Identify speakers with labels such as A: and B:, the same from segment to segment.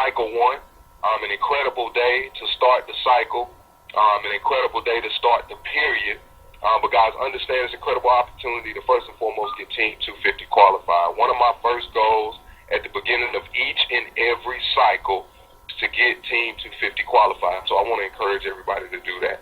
A: cycle one, an incredible day to start the cycle, an incredible day to start the period. But guys, understand it's an incredible opportunity to first and foremost get Team 250 qualified. One of my first goals at the beginning of each and every cycle is to get Team 250 qualified. So I want to encourage everybody to do that.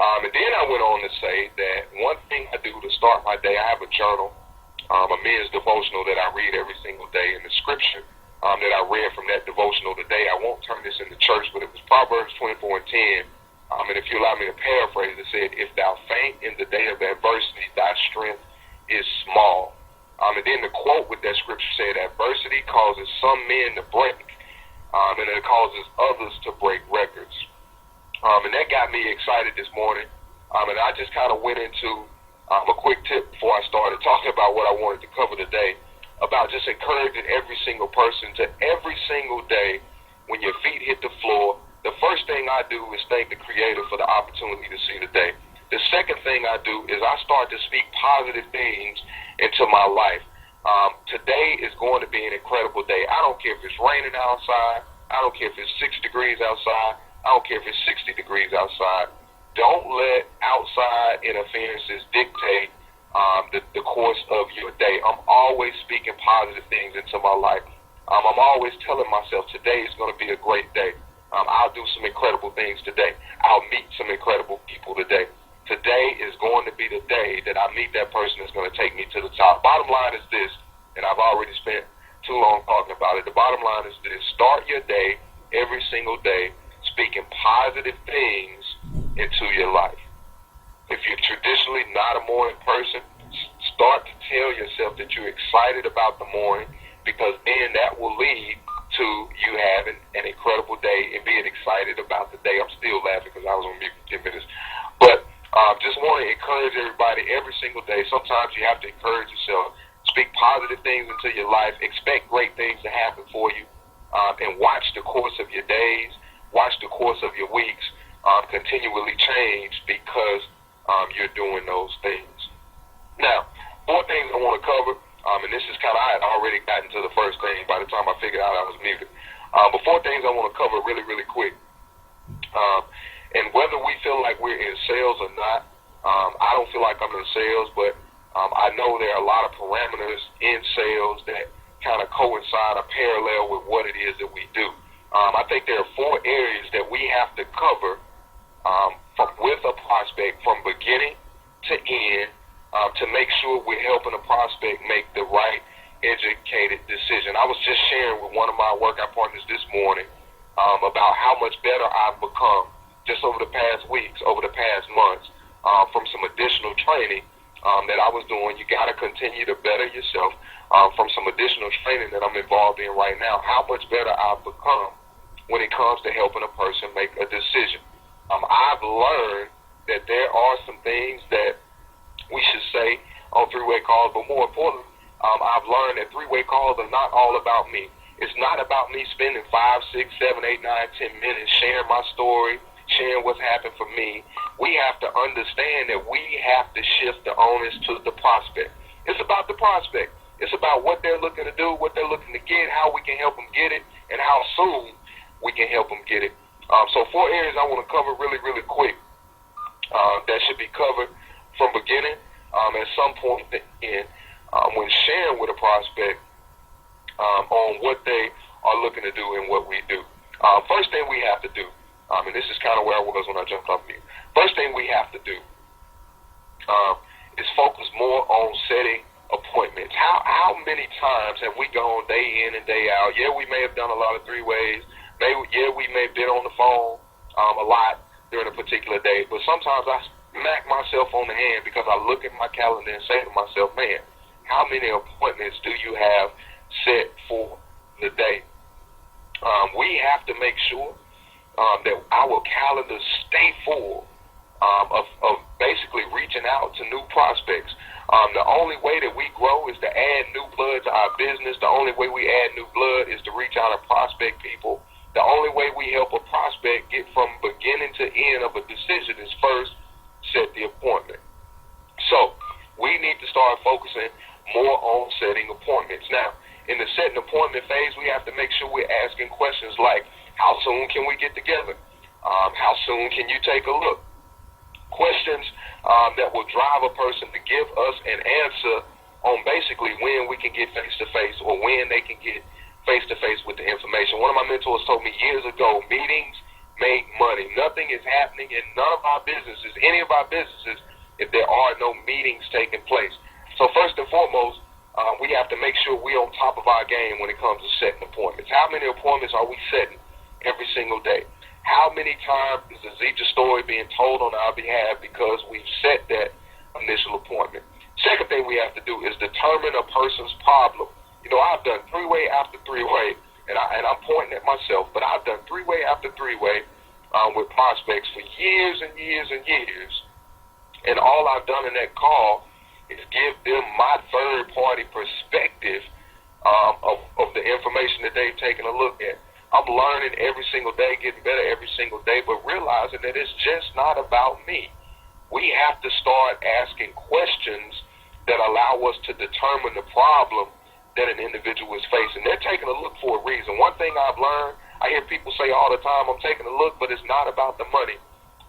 A: And then I went on to say that one thing I do to start my day, I have a journal, a men's devotional that I read every single day. And the scripture that I read from that devotional today, I won't turn this into church, but it was Proverbs 24:10. And if you allow me to paraphrase, it said, if thou faint in the day of adversity, thy strength is small. And then the quote with that scripture said, adversity causes some men to break, and it causes others to break records. And that got me excited this morning. And I just kind of went into a quick tip before I started talking about what I wanted to cover today, about just encouraging every single person to every single day when your feet hit the floor, the first thing I do is thank the Creator for the opportunity to see the day. The second thing I do is I start to speak positive things into my life. Today is going to be an incredible day. I don't care if it's raining outside. I don't care if it's 6 degrees outside. I don't care if it's 60 degrees outside. Don't let outside interferences dictate the course of your day. I'm always speaking positive things into my life. I'm always telling myself today is going to be a great day. I'll do some incredible things today. I'll meet some incredible people today. Today is going to be the day that I meet that person that's going to take me to the top. Bottom line is this, and I've already spent too long talking about it. The bottom line is this: start your day every single day speaking positive things into your life. If you're traditionally not a morning person, start to tell yourself that you're excited about the morning, because then that will lead to you having an incredible day and being excited about the day. I'm still laughing because I was on mute for 10 minutes. But just want to encourage everybody every single day. Sometimes you have to encourage yourself. Speak positive things into your life. Expect great things to happen for you. And watch the course of your days. Watch the course of your weeks continually change because you're doing those things. Now, 4 things I want to cover. And this is kind of, I had already gotten to the first thing by the time I figured out I was muted. But 4 things I want to cover really, really quick. And whether we feel like we're in sales or not, I don't feel like I'm in sales, but I know there are a lot of parameters in sales that kind of coincide or parallel with what it is that we do. I think there are 4 areas that we have to cover with a prospect from beginning to end, to make sure we're helping a prospect make the right educated decision. I was just sharing with one of my workout partners this morning about how much better I've become just over the past weeks, over the past months, from some additional training that I was doing. You got to continue to better yourself from some additional training that I'm involved in right now, how much better I've become when it comes to helping a person make a decision. I've learned that there are some things that we should say on 3-way calls, but more importantly, I've learned that 3-way calls are not all about me. It's not about me spending 5, 6, 7, 8, 9, 10 minutes sharing my story, sharing what's happened for me. We have to understand that we have to shift the onus to the prospect. It's about the prospect. It's about what they're looking to do, what they're looking to get, how we can help them get it, and how soon we can help them get it. So 4 areas I want to cover really, really quick that should be covered from beginning at some point in when sharing with a prospect on what they are looking to do and what we do. First thing we have to do, and this is kind of where I was when I jumped off you. First thing we have to do is focus more on setting appointments. How many times have we gone day in and day out? Yeah, we may have done a lot of 3-ways. We may have been on the phone a lot during a particular day, but sometimes I smack myself on the hand because I look at my calendar and say to myself, man, how many appointments do you have set for the day? We have to make sure that our calendars stay full of basically reaching out to new prospects. The only way that we grow is to add new blood to our business. The only way we add new blood is to reach out and prospect people. The only way we help a prospect get from beginning to end of a decision is first set the appointment. So we need to start focusing more on setting appointments. Now, in the setting appointment phase, we have to make sure we're asking questions like, how soon can we get together? How soon can you take a look? Questions that will drive a person to give us an answer on basically when we can get face-to-face or when they can get face-to-face with the information. One of my mentors told me years ago, meetings make money. Nothing is happening in none of our businesses, any of our businesses, if there are no meetings taking place. So first and foremost, we have to make sure we're on top of our game when it comes to setting appointments. How many appointments are we setting every single day? How many times is the Zebra story being told on our behalf because we've set that initial appointment? Second thing we have to do is determine a person's problem. You know, I've done three-way after three-way, and I'm pointing at myself, but I've done three-way after three-way with prospects for years and years and years. And all I've done in that call is give them my third-party perspective of the information that they've taken a look at. I'm learning every single day, getting better every single day, but realizing that it's just not about me. We have to start asking questions that allow us to determine the problem that an individual is facing. They're taking a look for a reason. One thing I've learned, I hear people say all the time, I'm taking a look, but it's not about the money.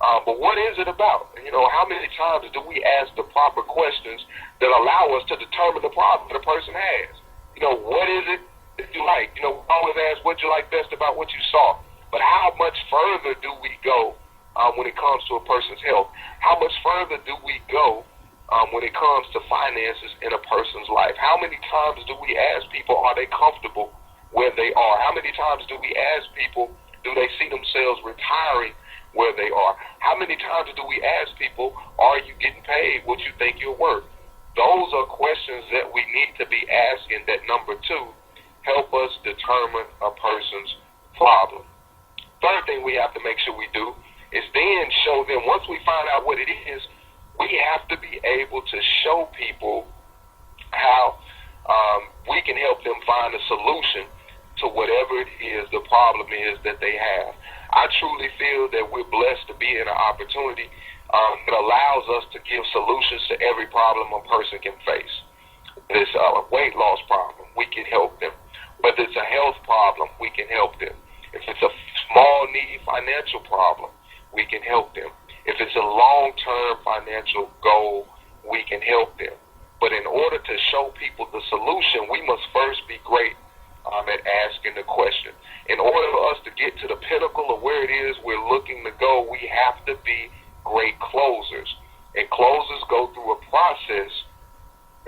A: But what is it about? You know, how many times do we ask the proper questions that allow us to determine the problem that a person has? You know, what is it that you like? You know, we always ask what you like best about what you saw. But how much further do we go when it comes to a person's health? How much further do we go when it comes to finances in a person's life? How many times do we ask people, are they comfortable where they are? How many times do we ask people, do they see themselves retiring where they are? How many times do we ask people, are you getting paid what you think you're worth? Those are questions that we need to be asking that, number two, help us determine a person's problem. Third thing we have to make sure we do is then show them, once we find out what it is, we have to be able to show people how we can help them find a solution to whatever it is the problem is that they have. I truly feel that we're blessed to be in an opportunity that allows us to give solutions to every problem a person can face. If it's a weight loss problem, we can help them. Whether it's a health problem, we can help them. If it's a small need financial problem, we can help them. If it's a long-term financial goal, we can help them. But in order to show people the solution, we must first be great at asking the question. In order for us to get to the pinnacle of where it is we're looking to go, we have to be great closers. And closers go through a process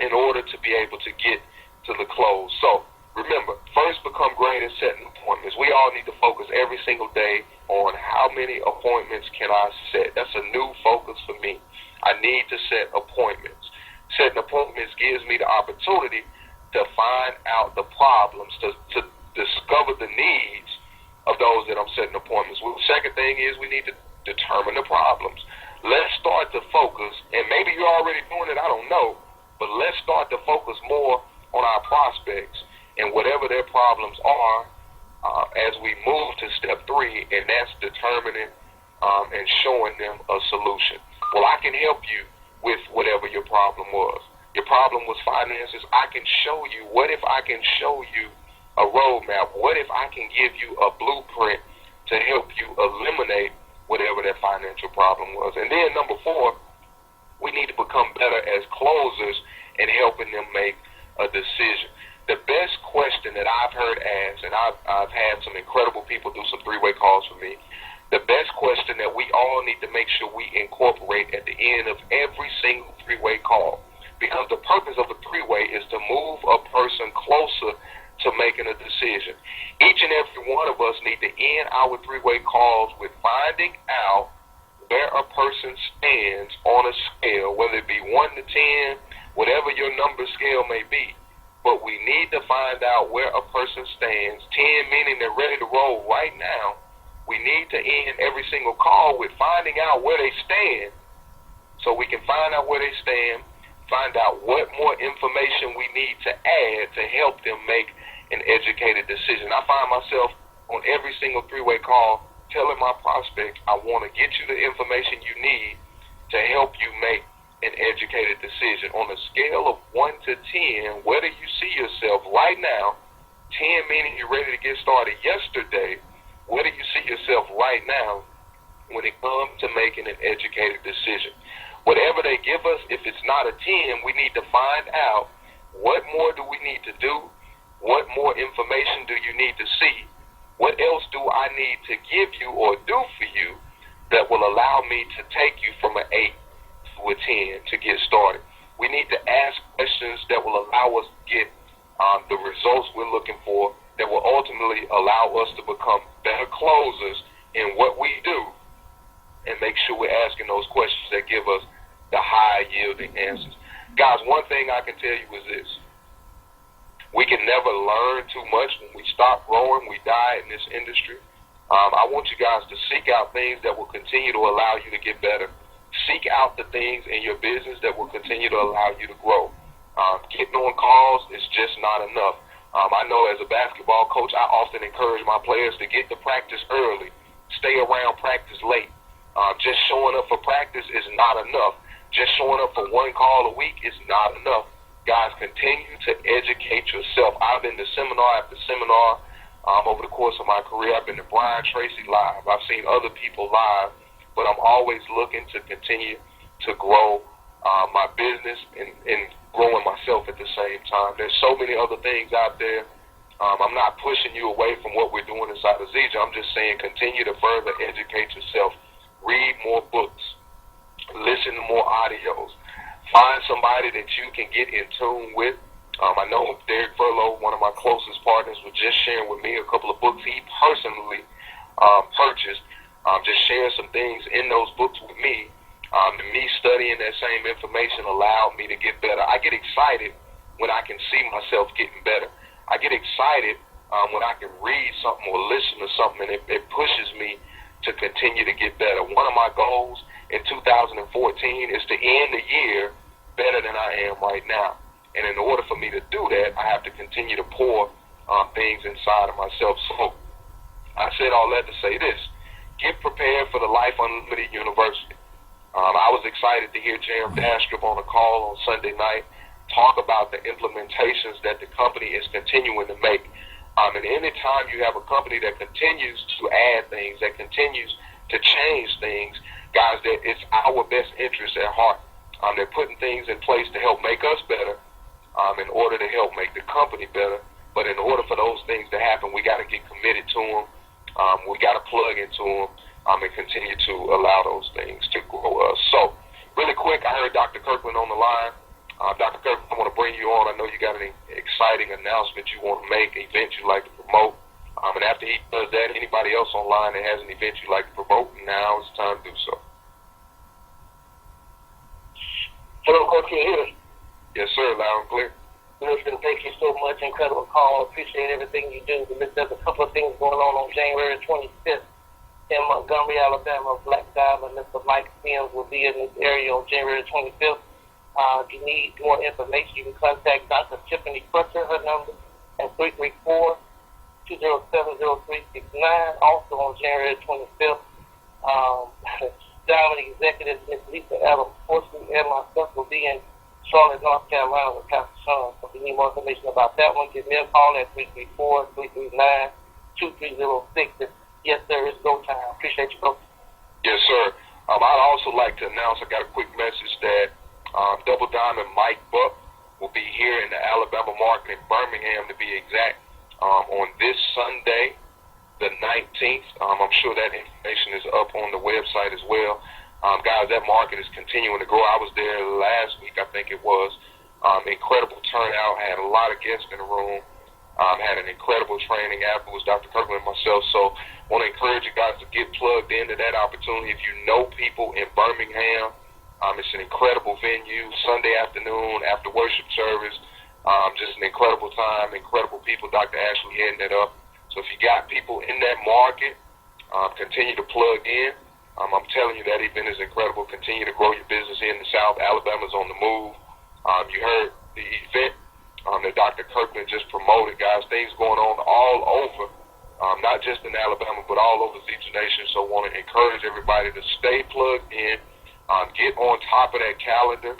A: in order to be able to get to the close. So remember, first become great at setting appointments. We all need to focus every single day on how many appointments can I set. That's a new focus for me. I need to set appointments. Setting appointments gives me the opportunity to find out the problems, to discover the needs of those that I'm setting appointments with. The second thing is we need to determine the problems. Let's start to focus, and maybe you're already doing it, I don't know, but let's start to focus more on our prospects and whatever their problems are as we move to step 3, and that's determining and showing them a solution. Well, I can help you with whatever your problem was. Your problem was finances. I can show you. What if I can show you a roadmap? What if I can give you a blueprint to help you eliminate whatever that financial problem was? And then number 4, we need to become better as closers in helping them make a decision. The best question that I've heard asked, and I've had some incredible people do some 3-way calls for me, the best question that we all need to make sure we incorporate at the end of every single 3-way call, because the purpose of a 3-way is to move a person closer to making a decision. Each and every one of us need to end our 3-way calls with finding out where a person stands on a scale, whether it be 1 to 10, whatever your number scale may be. But we need to find out where a person stands, 10 meaning they're ready to roll right now. We need to end every single call with finding out where they stand, so we can find out where they stand, find out what more information we need to add to help them make an educated decision. I find myself on every single 3-way call telling my prospects, I want to get you the information you need to help you make an educated decision. On a scale of 1 to 10, where do you see yourself right now? 10 meaning you're ready to get started yesterday. Where do you see yourself right now when it comes to making an educated decision? Whatever they give us, if it's not a 10, we need to find out what more do we need to do, what more information do you need to see, what else do I need to give you or do for you that will allow me to take you from an 8 to a 10 to get started. We need to ask questions that will allow us to get the results we're looking for, that will ultimately allow us to become better closers in what we do, and make sure we're asking those questions that give us the high-yielding answers. Guys, one thing I can tell you is this. We can never learn too much. When we stop growing, we die in this industry. I want you guys to seek out things that will continue to allow you to get better. Seek out the things in your business that will continue to allow you to grow. Getting on calls is just not enough. I know as a basketball coach, I often encourage my players to get to practice early, stay around practice late. Just showing up for practice is not enough. Just showing up for one call a week is not enough. Guys, continue to educate yourself. I've been to seminar after seminar over the course of my career. I've been to Brian Tracy live. I've seen other people live, but I'm always looking to continue to grow my business and growing myself at the same time. There's so many other things out there. I'm not pushing you away from what we're doing inside of Zija. I'm just saying continue to further educate yourself. Read more books. Listen to more audios. Find somebody that you can get in tune with. I know Derek Furlow, one of my closest partners, was just sharing with me a couple of books he personally purchased. Just sharing some things in those books with me. And me studying that same information allowed me to get better. I get excited when I can see myself getting better. I get excited when I can read something or listen to something, and it pushes me to continue to get better. One of my goals in 2014 is to end the year better than I am right now. And in order for me to do that, I have to continue to pour things inside of myself. So I said all that to say this. Get prepared for the Life Unlimited University. I was excited to hear Jerem Dastrup on a call on Sunday night talk about the implementations that the company is continuing to make. And anytime you have a company that continues to add things, that continues to change things, guys, that it's our best interest at heart. They're putting things in place to help make us better in order to help make the company better. But in order for those things to happen, we got to get committed to them. We got to plug into them and continue to allow those things to grow us. So, really quick, I heard Dr. Kirkland on the line. Dr. Kirkland, I want to bring you on. I know you got an exciting announcement you want to make, an event you like to promote. And after he does that, anybody else online that has an event you like to promote, now it's time to do so.
B: Hello, Coach, can you hear us?
A: Yes, sir, loud and clear.
B: Listen, thank you so much. Incredible call. Appreciate everything you do. There's a couple of things going on January 25th in Montgomery, Alabama. Black Diamond, Mr. Mike Sims will be in this area on January 25th. If you need more information, you can contact Dr. Tiffany Crutcher. Her number is 334-207-0369. Also on January 25th, Diamond Executive Ms. Lisa Adams Forsley and myself will be in Charlotte, North Carolina with Pastor Sean. So if you need more information about that one, give me a call at 334-339-2306. Yes, sir, it's go time. Appreciate you, folks.
A: Yes, sir. I'd also like to announce, I got a quick message that Double Diamond Mike Buck will be here in the Alabama market in Birmingham, to be exact, on this Sunday, the 19th. I'm sure that information is up on the website as well. Guys, that market is continuing to grow. I was there last week, I think it was. Incredible turnout. Had a lot of guests in the room. Had an incredible training afterwards, Dr. Kirkland and myself. So I want to encourage you guys to get plugged into that opportunity. If you know people in Birmingham, it's an incredible venue. Sunday afternoon after worship service. Just an incredible time, incredible people. Dr. Ashley heading it up. So if you got people in that market, continue to plug in. I'm telling you, that event is incredible. Continue to grow your business here in the South. Alabama's on the move. You heard the event that Dr. Kirkland just promoted, guys. Things going on all over, not just in Alabama, but all over Zija Nation. So I want to encourage everybody to stay plugged in. Get on top of that calendar.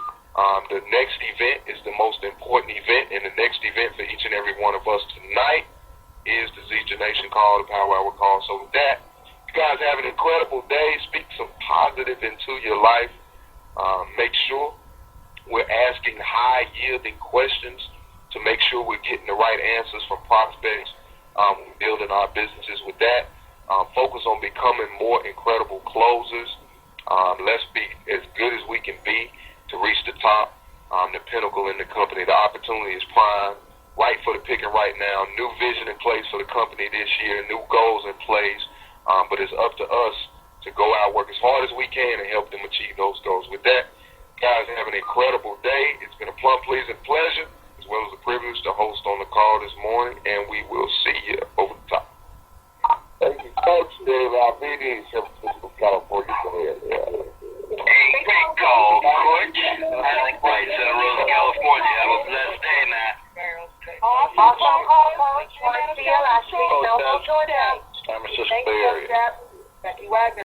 A: The next event is the most important event, and the next event for each and every one of us tonight is the Zija Nation call, the Power Hour call. So with that, you guys have an incredible day. Speak some positive into your life. Make sure we're asking high-yielding questions to make sure we're getting the right answers from prospects. We're building our businesses with that. Focus on becoming more incredible closers. Let's be as good as we can be to reach the top, the pinnacle in the company. The opportunity is prime, right for the picking right now. New vision in place for the company this year, new goals in place. But it's up to us to go out, work as hard as we can, and help them achieve those goals. With that, guys, have an incredible day. It's been a plum pleasing pleasure, as well as a privilege to host on the call this morning, and we will see you over the top.
C: Thank you, Coach Dave Alvini in San Francisco, California. Go ahead.
D: Hey, great call, Coach. Isaac White, Santa Rosa, California. Have a blessed day now.
B: Awesome call, Coach. Want to see you last week. No, go Jordan.
C: San Francisco Bay Area.
B: Becky Wagner.